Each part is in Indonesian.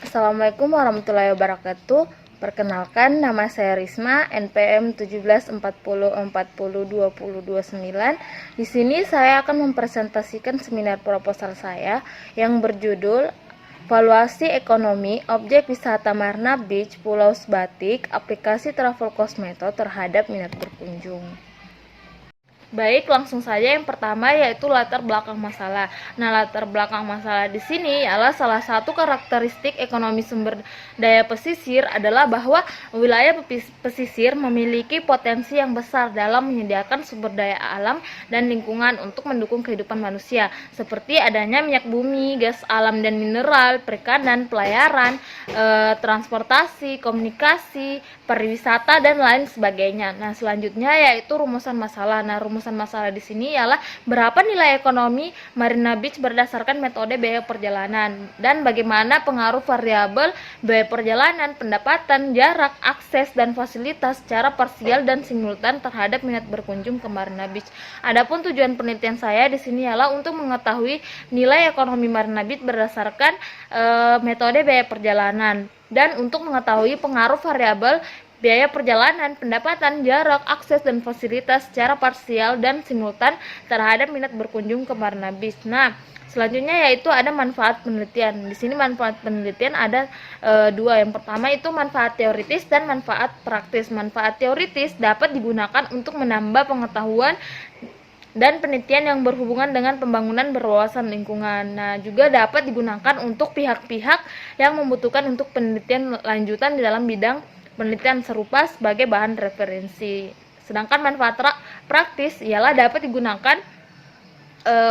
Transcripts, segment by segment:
Assalamualaikum warahmatullahi wabarakatuh. Perkenalkan, nama saya Risma, NPM 1740402029. Di sini saya akan mempresentasikan seminar proposal saya yang berjudul Valuasi Ekonomi Objek Wisata Marina Beach Pulau Sebatik, Aplikasi Travel Cosmeto terhadap minat berkunjung. Baik, langsung saja yang pertama yaitu latar belakang masalah. Nah, latar belakang masalah di sini adalah salah satu karakteristik ekonomi sumber daya pesisir adalah bahwa wilayah pesisir memiliki potensi yang besar dalam menyediakan sumber daya alam dan lingkungan untuk mendukung kehidupan manusia, seperti adanya minyak bumi, gas alam dan mineral, perikanan, pelayaran, transportasi, komunikasi, pariwisata dan lain sebagainya. Nah, selanjutnya yaitu rumusan masalah. Nah, rumusan masalah di sini ialah berapa nilai ekonomi Marina Beach berdasarkan metode biaya perjalanan dan bagaimana pengaruh variabel biaya perjalanan, pendapatan, jarak, akses dan fasilitas secara parsial dan simultan terhadap minat berkunjung ke Marina Beach. Adapun tujuan penelitian saya di sini ialah untuk mengetahui nilai ekonomi Marina Beach berdasarkan metode biaya perjalanan dan untuk mengetahui pengaruh variabel biaya perjalanan, pendapatan, jarak, akses, dan fasilitas secara parsial dan simultan terhadap minat berkunjung ke Marina Beach. Nah, selanjutnya yaitu ada manfaat penelitian. Di sini manfaat penelitian ada dua. Yang pertama itu manfaat teoritis dan manfaat praktis. Manfaat teoritis dapat digunakan untuk menambah pengetahuan dan penelitian yang berhubungan dengan pembangunan berwawasan lingkungan. Nah, juga dapat digunakan untuk pihak-pihak yang membutuhkan untuk penelitian lanjutan di dalam bidang penelitian serupa sebagai bahan referensi. Sedangkan manfaat praktis ialah dapat digunakan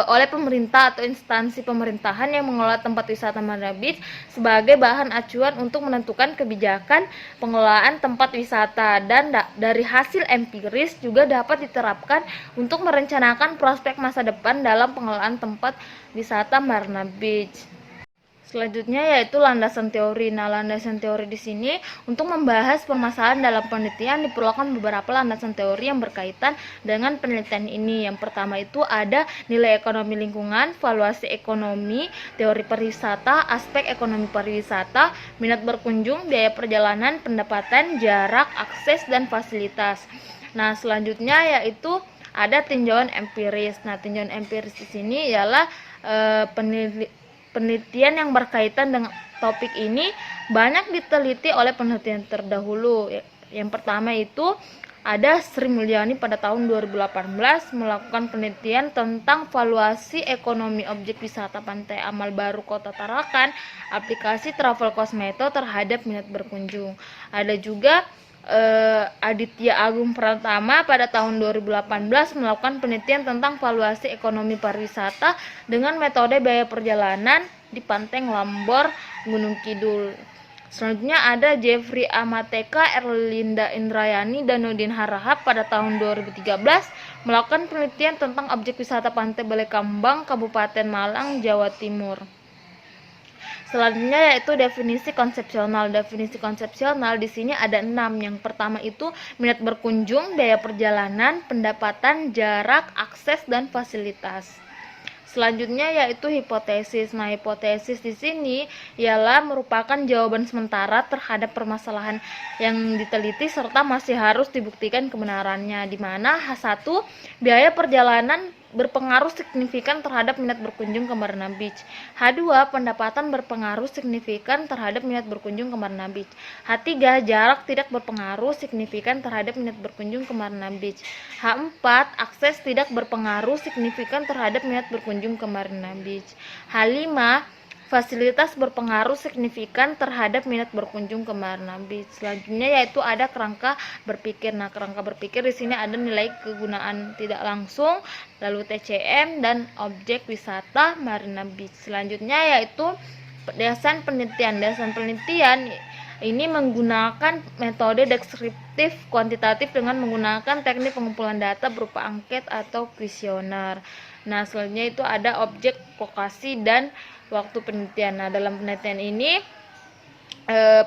oleh pemerintah atau instansi pemerintahan yang mengelola tempat wisata Marina Beach sebagai bahan acuan untuk menentukan kebijakan pengelolaan tempat wisata, dan dari hasil empiris juga dapat diterapkan untuk merencanakan prospek masa depan dalam pengelolaan tempat wisata Marina Beach. Selanjutnya yaitu landasan teori. Nah, landasan teori di sini untuk membahas permasalahan dalam penelitian diperlukan beberapa landasan teori yang berkaitan dengan penelitian ini. Yang pertama itu ada nilai ekonomi lingkungan, valuasi ekonomi, teori pariwisata, aspek ekonomi pariwisata, minat berkunjung, biaya perjalanan, pendapatan, jarak, akses, dan fasilitas. Nah, selanjutnya yaitu ada tinjauan empiris. Nah, tinjauan empiris di sini ialah penelitian yang berkaitan dengan topik ini banyak diteliti oleh penelitian terdahulu. Yang pertama itu ada Sri Mulyani pada tahun 2018 melakukan penelitian tentang valuasi ekonomi objek wisata Pantai Amal Baru Kota Tarakan, aplikasi Travel Cosmeto terhadap minat berkunjung. Ada juga Aditya Agung Pratama pada tahun 2018 melakukan penelitian tentang valuasi ekonomi pariwisata dengan metode biaya perjalanan di Pantai Lambor, Gunung Kidul. Selanjutnya ada Jeffrey Amateka, Erlinda Indrayani, dan Nudin Harahap pada tahun 2013 melakukan penelitian tentang objek wisata Pantai Balekambang, Kabupaten Malang, Jawa Timur. Selanjutnya yaitu definisi konsepsional. Definisi konsepsional di sini ada 6. Yang pertama itu minat berkunjung, biaya perjalanan, pendapatan, jarak, akses, dan fasilitas. Selanjutnya yaitu hipotesis. Nah, hipotesis di sini ialah merupakan jawaban sementara terhadap permasalahan yang diteliti serta masih harus dibuktikan kebenarannya, di mana H1 biaya perjalanan berpengaruh signifikan terhadap minat berkunjung ke Marina Beach. H2 pendapatan berpengaruh signifikan terhadap minat berkunjung ke Marina Beach. H3 jarak tidak berpengaruh signifikan terhadap minat berkunjung ke Marina Beach. H4 akses tidak berpengaruh signifikan terhadap minat berkunjung ke Marina Beach. H5 fasilitas berpengaruh signifikan terhadap minat berkunjung ke Marina Beach. Selanjutnya yaitu ada kerangka berpikir. Nah, kerangka berpikir di sini ada nilai kegunaan tidak langsung, lalu TCM, dan objek wisata Marina Beach. Selanjutnya yaitu dasar penelitian. Dasar penelitian ini menggunakan metode deskriptif kuantitatif dengan menggunakan teknik pengumpulan data berupa angket atau kuesioner. Nah, selanjutnya itu ada objek, lokasi, dan waktu penelitian. Nah, dalam penelitian ini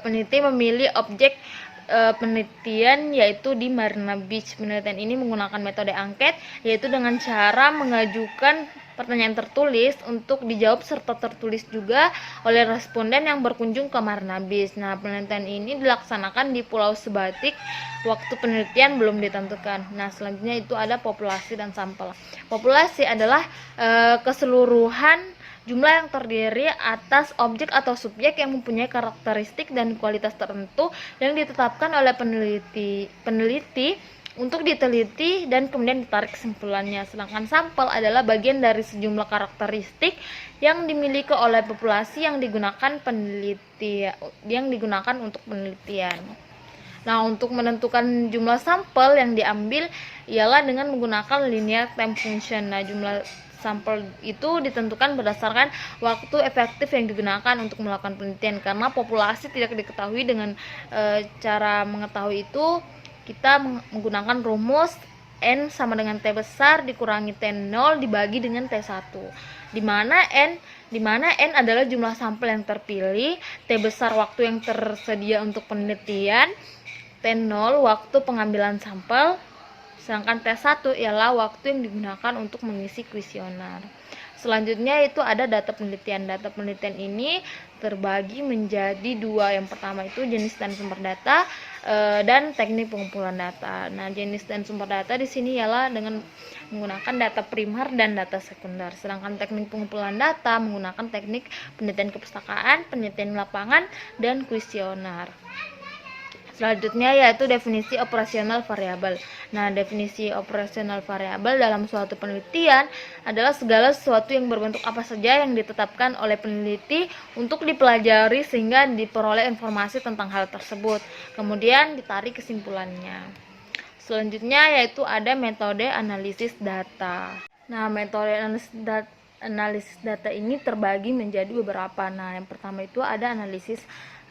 peneliti memilih objek penelitian yaitu di Marina Beach. Penelitian ini menggunakan metode angket, yaitu dengan cara mengajukan pertanyaan tertulis untuk dijawab serta tertulis juga oleh responden yang berkunjung ke Marnabis. Nah, penelitian ini dilaksanakan di Pulau Sebatik, waktu penelitian belum ditentukan. Nah, selanjutnya itu ada populasi dan sampel. Populasi adalah keseluruhan jumlah yang terdiri atas objek atau subjek yang mempunyai karakteristik dan kualitas tertentu yang ditetapkan oleh peneliti untuk diteliti dan kemudian ditarik kesimpulannya. Sedangkan sampel adalah bagian dari sejumlah karakteristik yang dimiliki oleh populasi yang digunakan untuk penelitian. Nah, untuk menentukan jumlah sampel yang diambil ialah dengan menggunakan linear time function. Nah, jumlah sampel itu ditentukan berdasarkan waktu efektif yang digunakan untuk melakukan penelitian. Karena populasi tidak diketahui dengan cara mengetahui itu, kita menggunakan rumus N sama dengan T besar dikurangi T0 dibagi dengan T1, di mana N adalah jumlah sampel yang terpilih, T besar waktu yang tersedia untuk penelitian, T0 waktu pengambilan sampel, sedangkan T1 ialah waktu yang digunakan untuk mengisi kuesioner. Selanjutnya itu ada data penelitian. Data penelitian ini terbagi menjadi dua. Yang pertama itu jenis dan sumber data dan teknik pengumpulan data. Nah, jenis dan sumber data di sini ialah dengan menggunakan data primer dan data sekunder. Sedangkan teknik pengumpulan data menggunakan teknik penelitian kepustakaan, penelitian lapangan, dan kuesioner. Selanjutnya yaitu definisi operasional variabel. Nah, definisi operasional variabel dalam suatu penelitian adalah segala sesuatu yang berbentuk apa saja yang ditetapkan oleh peneliti untuk dipelajari sehingga diperoleh informasi tentang hal tersebut. Kemudian ditarik kesimpulannya. Selanjutnya yaitu ada metode analisis data. Nah, metode analisis data ini terbagi menjadi beberapa. Nah, yang pertama itu ada analisis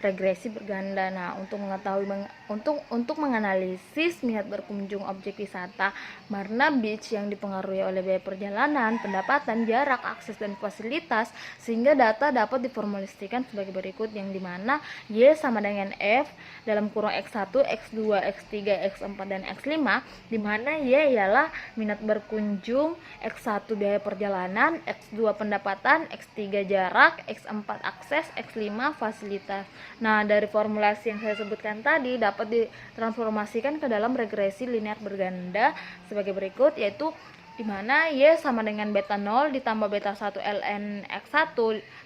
regresi berganda. Nah, untuk menganalisis minat berkunjung objek wisata Marna Beach yang dipengaruhi oleh biaya perjalanan, pendapatan, jarak, akses, dan fasilitas, sehingga data dapat diformulasikan sebagai berikut, yang dimana Y sama dengan F dalam kurung X1, X2, X3, X4, dan X5, dimana Y ialah minat berkunjung, X1 biaya perjalanan, X2 pendapatan, X3 jarak, X4 akses, X5 fasilitas. Nah, dari formulasi yang saya sebutkan tadi dapat ditransformasikan ke dalam regresi linear berganda sebagai berikut, yaitu di mana Y sama dengan beta 0 ditambah beta 1 ln X1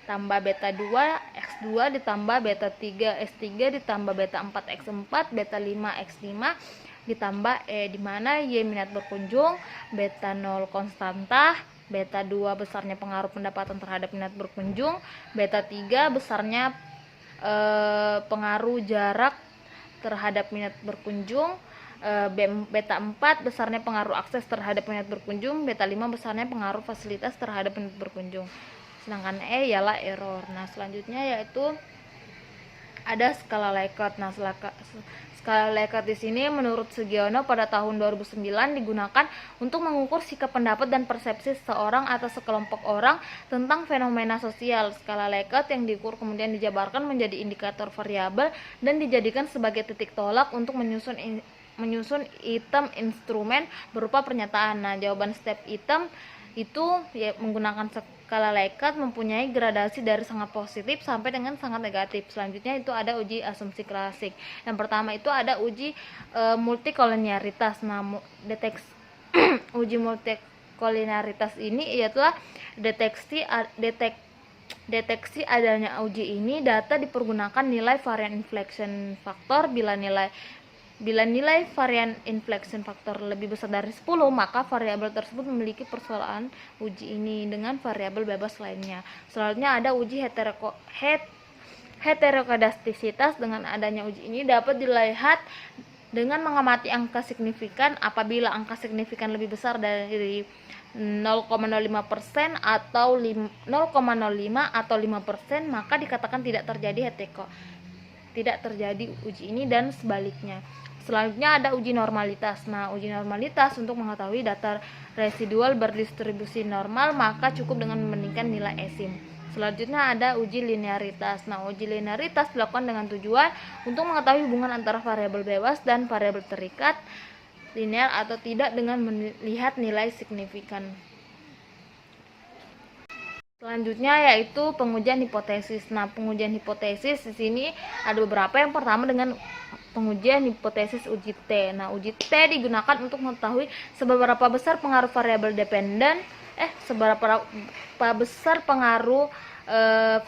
tambah beta 2 X2 ditambah beta 3 S3 ditambah beta 4 X4 beta 5 X5 ditambah di mana Y minat berkunjung, beta 0 konstanta, beta 2 besarnya pengaruh pendapatan terhadap minat berkunjung, beta 3 besarnya pengaruh jarak terhadap minat berkunjung, beta 4 besarnya pengaruh akses terhadap minat berkunjung, beta 5 besarnya pengaruh fasilitas terhadap minat berkunjung. Sedangkan E ialah error. Nah, selanjutnya yaitu ada skala Likert. Nah, skala Likert di sini menurut Sugiono pada tahun 2009 digunakan untuk mengukur sikap pendapat dan persepsi seseorang atau sekelompok orang tentang fenomena sosial. Skala Likert yang diukur kemudian dijabarkan menjadi indikator variabel dan dijadikan sebagai titik tolak untuk menyusun item instrumen berupa pernyataan. Nah, jawaban setiap item itu ya, menggunakan skala Likert mempunyai gradasi dari sangat positif sampai dengan sangat negatif. Selanjutnya itu ada uji asumsi klasik. Yang pertama itu ada uji multikolinearitas. Nah, uji multikolinearitas ini ialah deteksi adanya uji ini data dipergunakan nilai varian inflection factor. Bila nilai varian inflection factor lebih besar dari 10, maka variabel tersebut memiliki persoalan uji ini dengan variabel bebas lainnya. Selanjutnya ada uji heterokodastisitas. Dengan adanya uji ini dapat dilihat dengan mengamati angka signifikan. Apabila angka signifikan lebih besar dari 0,05% atau 0,05 atau 5%, maka dikatakan tidak terjadi uji ini, dan sebaliknya. Selanjutnya ada uji normalitas. Nah, uji normalitas untuk mengetahui data residual berdistribusi normal, maka cukup dengan membandingkan nilai esim. Selanjutnya ada uji linearitas. Nah, uji linearitas dilakukan dengan tujuan untuk mengetahui hubungan antara variabel bebas dan variabel terikat linear atau tidak dengan melihat nilai signifikan. Selanjutnya yaitu pengujian hipotesis. Nah, pengujian hipotesis di sini ada beberapa. Yang pertama dengan pengujian hipotesis uji T. Nah, uji T digunakan untuk mengetahui seberapa besar pengaruh variabel dependen, seberapa besar pengaruh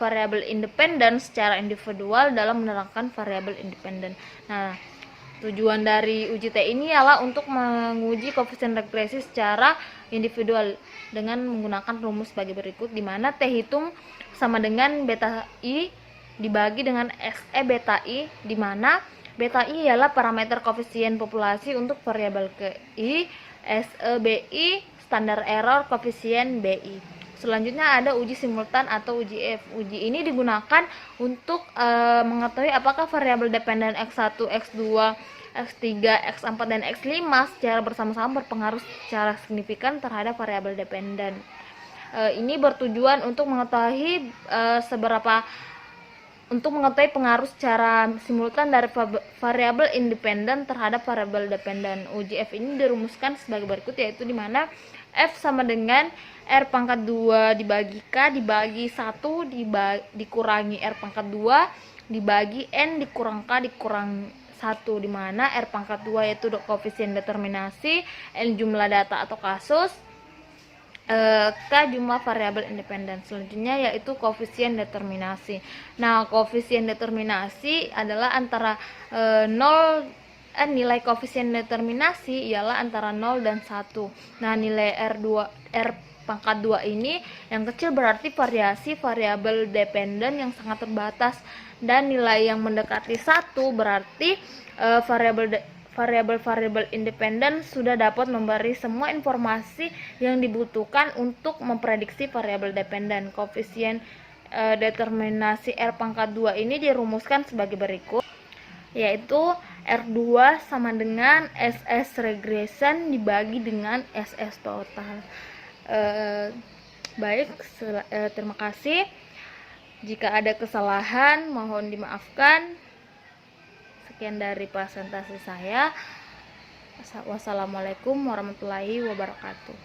variabel independen secara individual dalam menerangkan variabel independen. Nah, tujuan dari uji T ini ialah untuk menguji koefisien regresi secara individual dengan menggunakan rumus sebagai berikut, di mana T hitung sama dengan beta I dibagi dengan SE beta I, di mana beta I ialah parameter koefisien populasi untuk variabel KI, SE BI standar error koefisien BI. Selanjutnya ada uji simultan atau uji F. Uji ini digunakan untuk mengetahui apakah variabel dependen X1, X2, X3, X4, dan X5 secara bersama-sama berpengaruh secara signifikan terhadap variabel dependen. Ini bertujuan untuk mengetahui pengaruh secara simultan dari variabel independen terhadap variabel dependen. Uji F ini dirumuskan sebagai berikut, yaitu di mana F sama dengan R pangkat 2 dibagi K dibagi 1 dikurangi R pangkat 2 dibagi N dikurang K dikurang 1, di mana R pangkat 2 yaitu koefisien determinasi, N jumlah data atau kasus, K jumlah variabel independen. Selanjutnya yaitu koefisien determinasi. Nah, koefisien determinasi adalah antara nilai koefisien determinasi ialah antara 0 dan 1. Nah, nilai R pangkat 2 ini yang kecil berarti variasi variabel dependen yang sangat terbatas, dan nilai yang mendekati 1 berarti variabel independen sudah dapat memberi semua informasi yang dibutuhkan untuk memprediksi variabel dependen. Koefisien determinasi R pangkat 2 ini dirumuskan sebagai berikut, yaitu R2 sama dengan SS regression dibagi dengan SS total. Baik, terima kasih. Jika ada kesalahan mohon dimaafkan. Sekian dari presentasi saya. Wassalamualaikum warahmatullahi wabarakatuh.